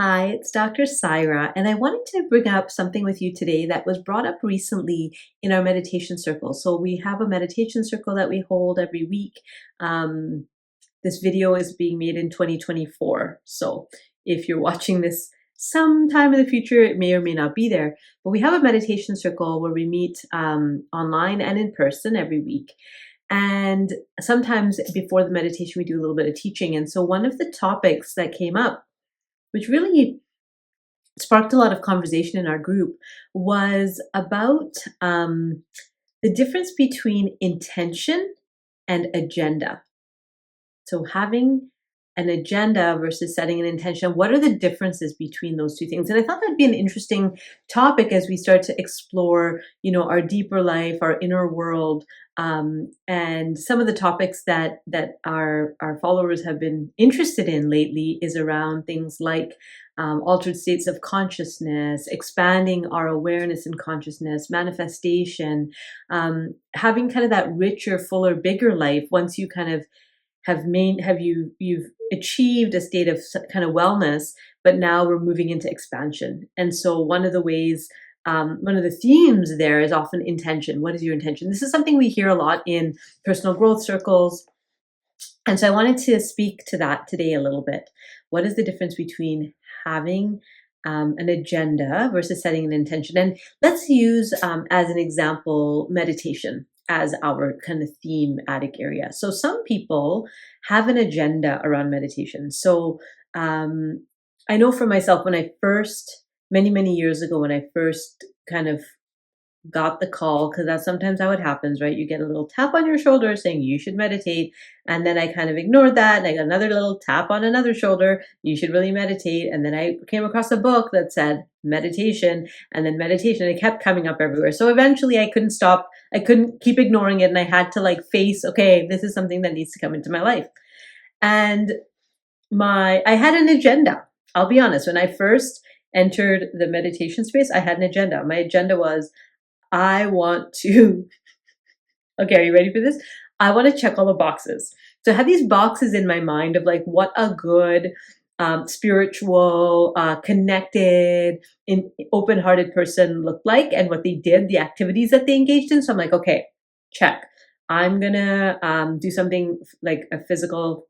Hi, it's Dr. Syra, and I wanted to bring up something with you today that was brought up recently in our meditation circle. So, we have a meditation circle that we hold every week. Um, this video is being made in 2024. So, if you're watching this sometime in the future, it may or may not be there. But we have a meditation circle where we meet online and in person every week. And sometimes before the meditation, we do a little bit of teaching. And so, one of the topics that came up, which really sparked a lot of conversation in our group, was about the difference between intention and agenda. So, having an agenda versus setting an intention, what are the differences between those two things? And I thought that'd be an interesting topic as we start to explore, our deeper life, our inner world, and some of the topics that our followers have been interested in lately is around things like altered states of consciousness, expanding our awareness and consciousness, manifestation, having kind of that richer, fuller, bigger life once you kind of you've achieved a state of kind of wellness, but now we're moving into expansion. And so one of the ways, one of the themes there is often intention. What is your intention? This is something we hear a lot in personal growth circles. And so I wanted to speak to that today a little bit. What is the difference between having an agenda versus setting an intention? And let's use, as an example, meditation as our kind of thematic area. So some people have an agenda around meditation. So I know for myself, when I first, many years ago, when I first kind of got the call, because that's sometimes how it happens, right? You get a little tap on your shoulder saying you should meditate. And then I kind of ignored that. And I got another little tap on another shoulder. You should really meditate. And then I came across a book that said meditation and then meditation. And it kept coming up everywhere. So eventually I couldn't stop. I couldn't keep ignoring it. And I had to face, okay, this is something that needs to come into my life. And I had an agenda. I'll be honest. When I first entered the meditation space, I had an agenda. My agenda was, I want to, okay, are you ready for this? I want to check all the boxes. So I had these boxes in my mind of what a good, spiritual, connected, open-hearted person looked like and what they did, the activities that they engaged in. So I'm like, okay, check. I'm going to do something like a physical,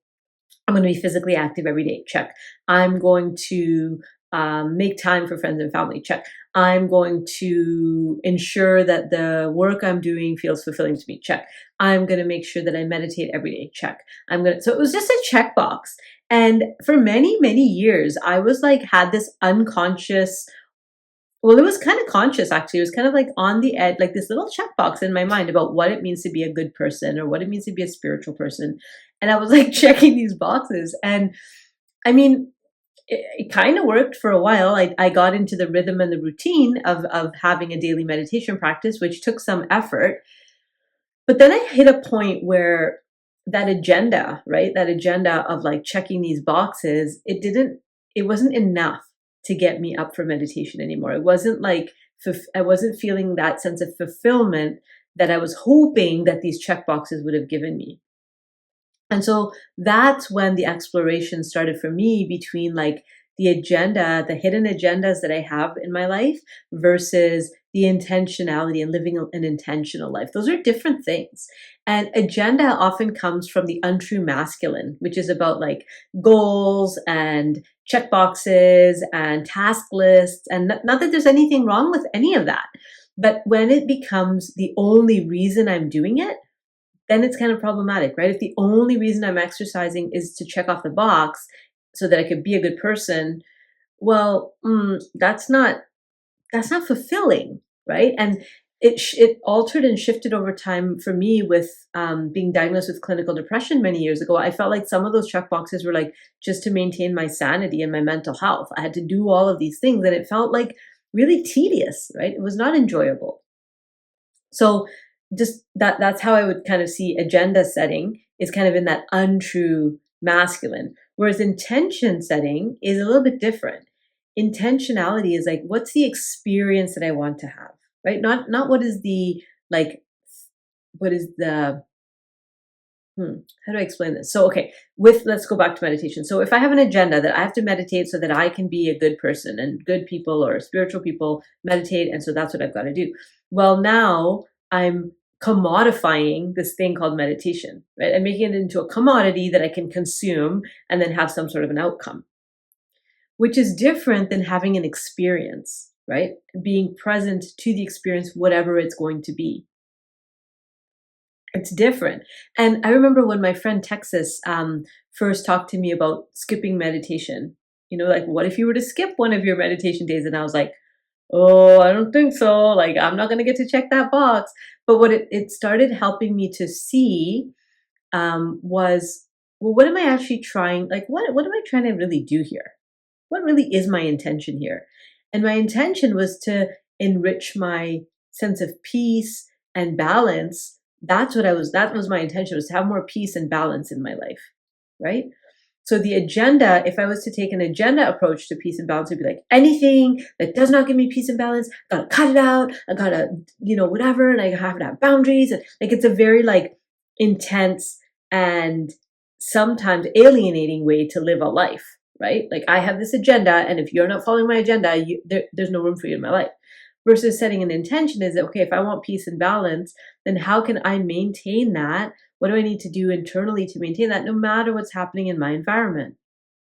I'm going to be physically active every day. Check. I'm going to make time for friends and family. Check. I'm going to ensure that the work I'm doing feels fulfilling to me. Check. I'm going to make sure that I meditate every day. Check. So it was just a checkbox. And for many years, I was had this unconscious, well, it was kind of conscious actually. It was kind of on the edge, this little checkbox in my mind about what it means to be a good person or what it means to be a spiritual person. And I was checking these boxes. And I mean, it kind of worked for a while. I got into the rhythm and the routine of having a daily meditation practice, which took some effort. But then I hit a point where that agenda, right? That agenda of checking these boxes, it wasn't enough to get me up for meditation anymore. It wasn't I wasn't feeling that sense of fulfillment that I was hoping that these check boxes would have given me. And so that's when the exploration started for me between the agenda, the hidden agendas that I have in my life versus the intentionality and living an intentional life. Those are different things. And agenda often comes from the untrue masculine, which is about goals and check boxes and task lists. And not that there's anything wrong with any of that. But when it becomes the only reason I'm doing it, then it's kind of problematic, right? If the only reason I'm exercising is to check off the box so that I could be a good person, well, that's not fulfilling, right? And it altered and shifted over time for me with being diagnosed with clinical depression many years ago. I felt like some of those check boxes were just to maintain my sanity and my mental health. I had to do all of these things, and it felt really tedious, right? It was not enjoyable. So just that's how I would kind of see agenda setting is kind of in that untrue masculine, whereas intention setting is a little bit different. Intentionality is what's the experience that I want to have, right? Not what is the what is the How do I explain this? So, okay, let's go back to meditation. So, if I have an agenda that I have to meditate so that I can be a good person, and good people or spiritual people meditate, and so that's what I've got to do. Well, now I'm commodifying this thing called meditation, right? I'm making it into a commodity that I can consume and then have some sort of an outcome, which is different than having an experience, right? Being present to the experience, whatever it's going to be. It's different. And I remember when my friend Texas first talked to me about skipping meditation, like, what if you were to skip one of your meditation days? And I was like, oh, I don't think so. Like, I'm not going to get to check that box. But what it started helping me to see was, well, what am I actually trying? Like, what am I trying to really do here? What really is my intention here? And my intention was to enrich my sense of peace and balance. That was my intention, was to have more peace and balance in my life, right? So the agenda, if I was to take an agenda approach to peace and balance, it'd be like, anything that does not give me peace and balance, I gotta cut it out. I gotta, whatever. And I have to have boundaries. And like, it's a very like intense and sometimes alienating way to live a life, right? Like, I have this agenda, and if you're not following my agenda, there's no room for you in my life. Versus setting an intention is that, okay, if I want peace and balance, then how can I maintain that? What do I need to do internally to maintain that, no matter what's happening in my environment,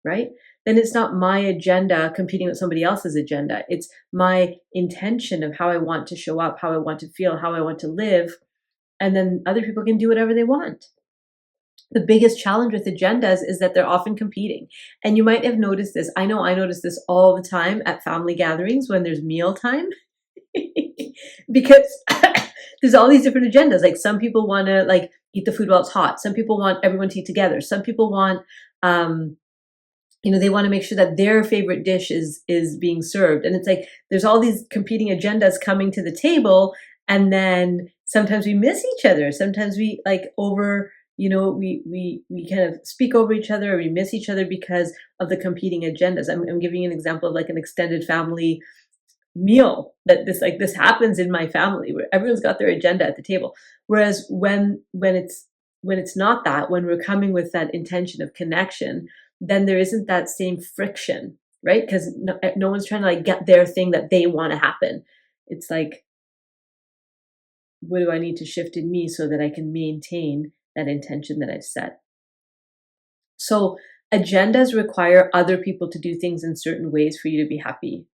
right? Then it's not my agenda competing with somebody else's agenda. It's my intention of how I want to show up, how I want to feel, how I want to live. And then other people can do whatever they want. The biggest challenge with agendas is that they're often competing. And you might have noticed this. I know I notice this all the time at family gatherings when there's meal time. Because there's all these different agendas. Like, some people want to like eat the food while it's hot. Some people want everyone to eat together. Some people want, they want to make sure that their favorite dish is being served. And it's like, there's all these competing agendas coming to the table. And then sometimes we miss each other. Sometimes we like we kind of speak over each other, or we miss each other because of the competing agendas. I'm giving you an example of like an extended family meal that this happens in my family, where everyone's got their agenda at the table. Whereas when it's not that, when we're coming with that intention of connection, then there isn't that same friction, right? Because no one's trying to like get their thing that they want to happen. It's like, what do I need to shift in me so that I can maintain that intention that I've set? So agendas require other people to do things in certain ways for you to be happy.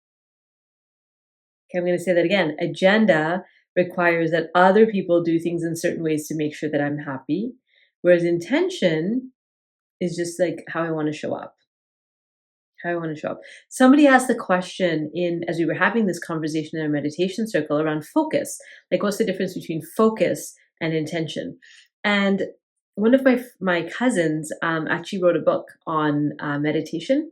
Okay, I'm going to say that again. Agenda requires that other people do things in certain ways to make sure that I'm happy, whereas intention is just like how I want to show up. How I want to show up. Somebody asked the question as we were having this conversation in our meditation circle around focus. Like, what's the difference between focus and intention? And one of my cousins actually wrote a book on meditation.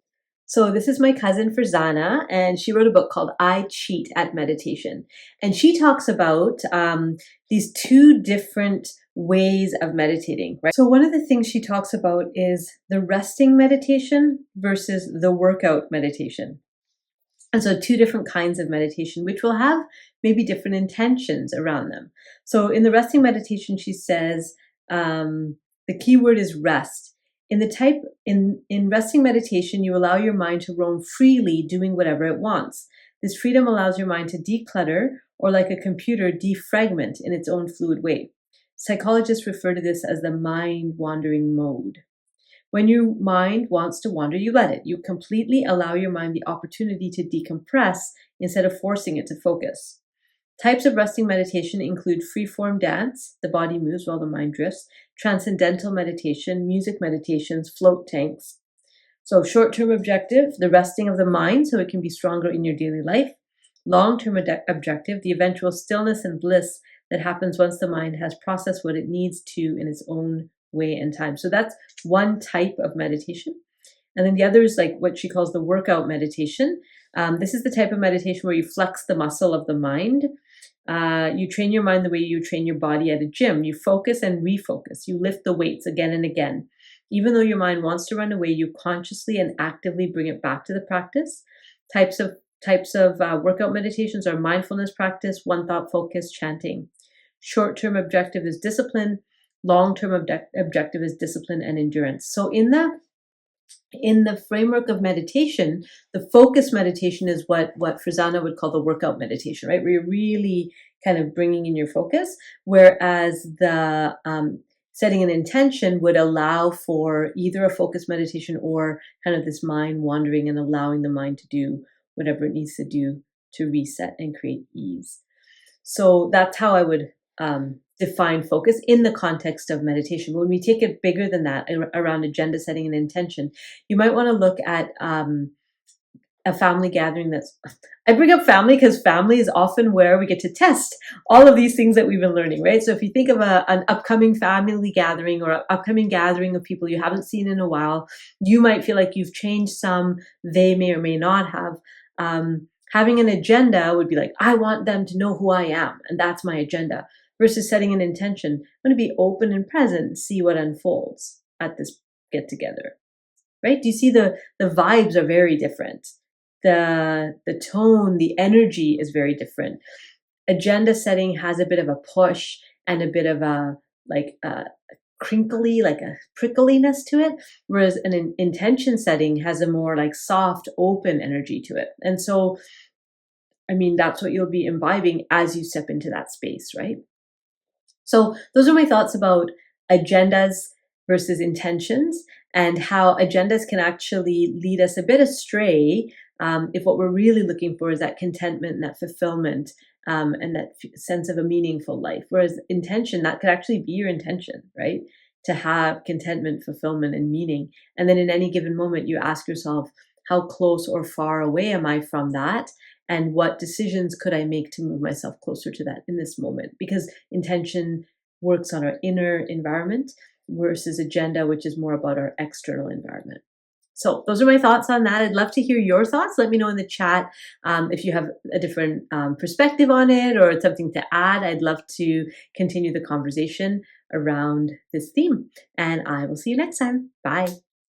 So this is my cousin Farzana, and she wrote a book called I Cheat at Meditation. And she talks about these two different ways of meditating, right? So one of the things she talks about is the resting meditation versus the workout meditation. And so two different kinds of meditation, which will have maybe different intentions around them. So in the resting meditation, she says, the key word is rest. In resting meditation, you allow your mind to roam freely, doing whatever it wants. This freedom allows your mind to declutter, or like a computer, defragment in its own fluid way. Psychologists refer to this as the mind wandering mode. When your mind wants to wander, you let it. You completely allow your mind the opportunity to decompress instead of forcing it to focus. Types of resting meditation include free-form dance, the body moves while the mind drifts, transcendental meditation, music meditations, float tanks. So short-term objective, the resting of the mind so it can be stronger in your daily life. Long-term objective, the eventual stillness and bliss that happens once the mind has processed what it needs to in its own way and time. So that's one type of meditation. And then the other is like what she calls the workout meditation. This is the type of meditation where you flex the muscle of the mind. You train your mind the way you train your body at a gym. You focus and refocus. You lift the weights again and again. Even though your mind wants to run away, you consciously and actively bring it back to the practice. Types of workout meditations are mindfulness practice, one thought focus, chanting. Short-term objective is discipline. long-term objective is discipline and endurance. So in the framework of meditation, the focus meditation is what Farzana would call the workout meditation, right? Where you're really kind of bringing in your focus, whereas the setting an intention would allow for either a focus meditation or kind of this mind wandering and allowing the mind to do whatever it needs to do to reset and create ease. So that's how I would define focus in the context of meditation. But when we take it bigger than that, around agenda setting and intention, you might want to look at a family gathering. I bring up family because family is often where we get to test all of these things that we've been learning, right? So if you think of an upcoming family gathering or an upcoming gathering of people you haven't seen in a while, you might feel like you've changed some, they may or may not have. Having an agenda would be like, I want them to know who I am, and that's my agenda, versus setting an intention. I'm going to be open and present and see what unfolds at this get together, right? Do you see the vibes are very different? The tone, the energy is very different. Agenda setting has a bit of a push and a bit of a crinkly, like a prickliness to it, whereas an intention setting has a more like soft, open energy to it. And so, I mean, that's what you'll be imbibing as you step into that space, right? So those are my thoughts about agendas versus intentions, and how agendas can actually lead us a bit astray if what we're really looking for is that contentment and that fulfillment and that sense of a meaningful life. Whereas intention, that could actually be your intention, right? To have contentment, fulfillment, and meaning. And then in any given moment, you ask yourself, how close or far away am I from that? And what decisions could I make to move myself closer to that in this moment? Because intention works on our inner environment versus agenda, which is more about our external environment. So those are my thoughts on that. I'd love to hear your thoughts. Let me know in the chat if you have a different perspective on it or something to add. I'd love to continue the conversation around this theme. And I will see you next time. Bye.